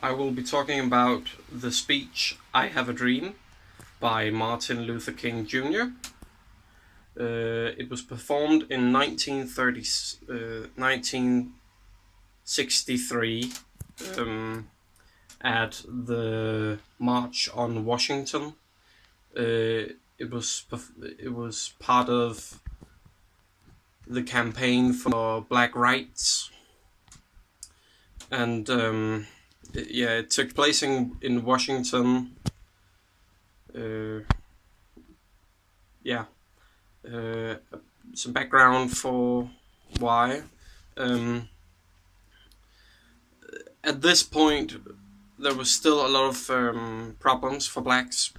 I will be talking about the speech "I Have a Dream" by Martin Luther King Jr. It was performed in 1963 at the March on Washington. It was part of the campaign for Black rights, and it took place in Washington. Some background for why. At this point, there was still a lot of problems for blacks.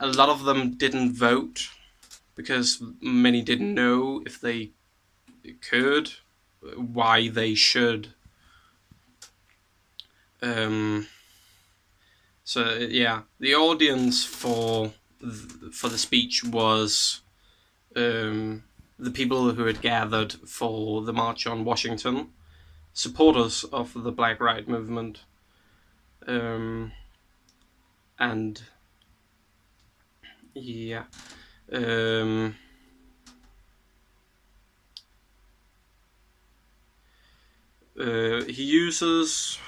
A lot of them didn't vote because many didn't know if they could, why they should. The audience for the speech was the people who had gathered for the March on Washington, supporters of the Black Rights Movement, he uses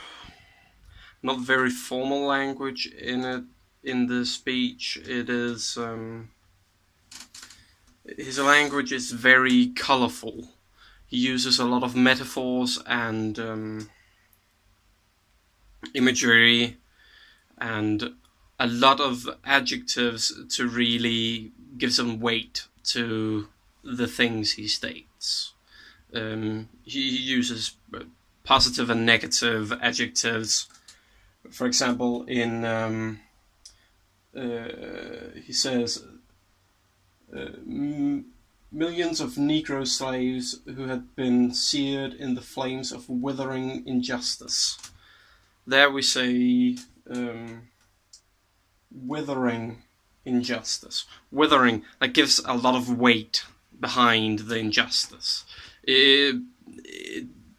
not very formal language in the speech. It is his language is very colorful. He uses a lot of metaphors and imagery and a lot of adjectives to really give some weight to the things he states. He uses positive and negative adjectives. For example, he says, millions of Negro slaves who had been seared in the flames of withering injustice. There we say withering injustice. Withering, that gives a lot of weight behind the injustice. It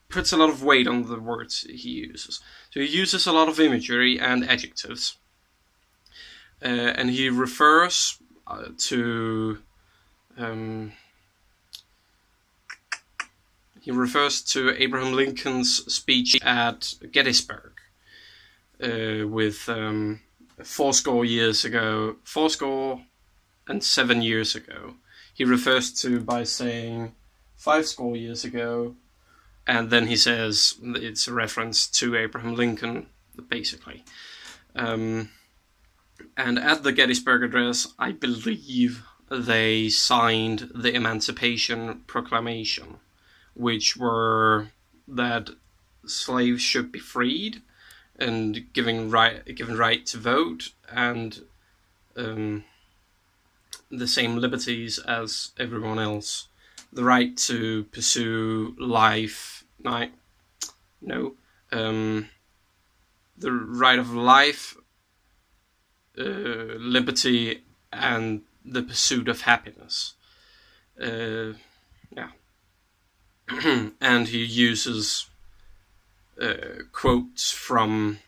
puts a lot of weight on the words he uses. So he uses a lot of imagery and adjectives. And he refers to Abraham Lincoln's speech at Gettysburg with fourscore and 7 years ago. He refers to by saying 50 years ago, and then he says it's a reference to Abraham Lincoln, basically. And at the Gettysburg Address, I believe they signed the Emancipation Proclamation, which were that slaves should be freed and given right to vote and the same liberties as everyone else. The right to pursue life, the right of life, liberty, and the pursuit of happiness. And he uses quotes from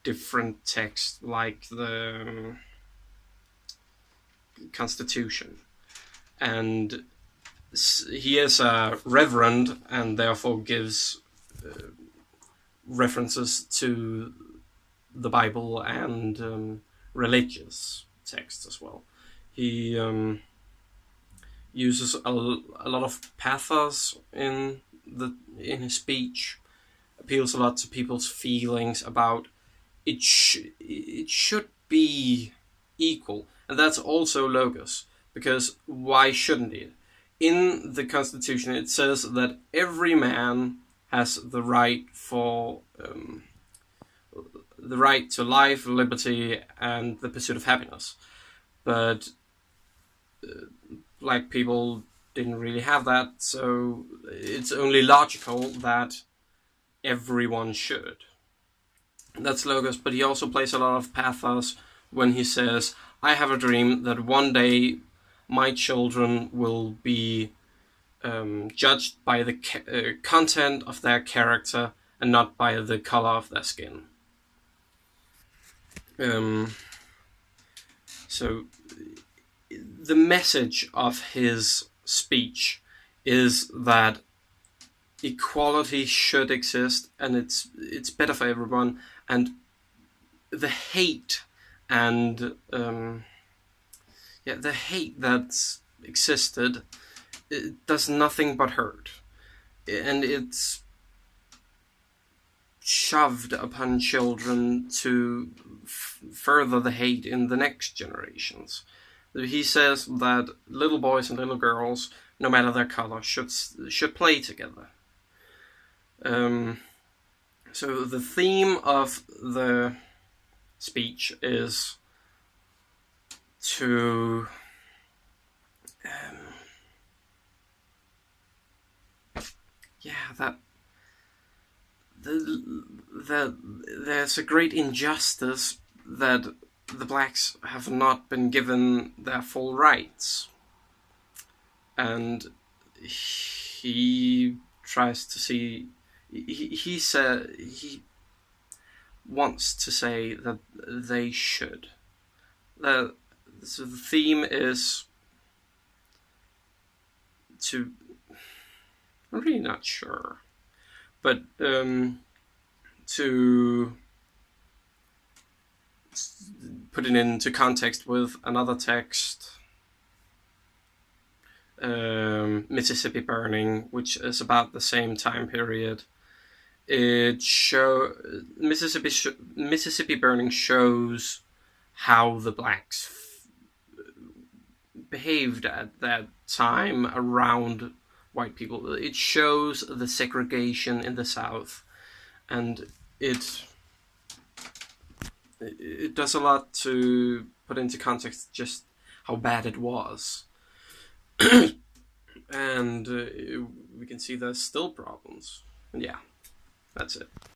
different texts, like the Constitution. And he is a reverend and therefore gives references to the Bible and religious texts as well. He uses a lot of pathos in his speech, appeals a lot to people's feelings about it should be equal, and that's also logos, because why shouldn't it? In the Constitution, it says that every man has the right to life, liberty, and the pursuit of happiness. But black people didn't really have that, so it's only logical that everyone should. That's logos, but he also plays a lot of pathos when he says, I have a dream that one day my children will be judged by the content of their character and not by the color of their skin. So the message of his speech is that equality should exist, and it's better for everyone, and the hate and the hate that's existed, it does nothing but hurt, and it's shoved upon children to further the hate in the next generations. He says that little boys and little girls, no matter their color, should play together. So the theme of the speech is to that there's a great injustice that the blacks have not been given their full rights, and he tries to see. He wants to say that they should. So the theme is to. I'm really not sure, but to put it into context with another text, Mississippi Burning, which is about the same time period. Mississippi Burning shows how the blacks behaved at that time around white people. It shows the segregation in the South, and it does a lot to put into context just how bad it was. And we can see there's still problems. And yeah, that's it.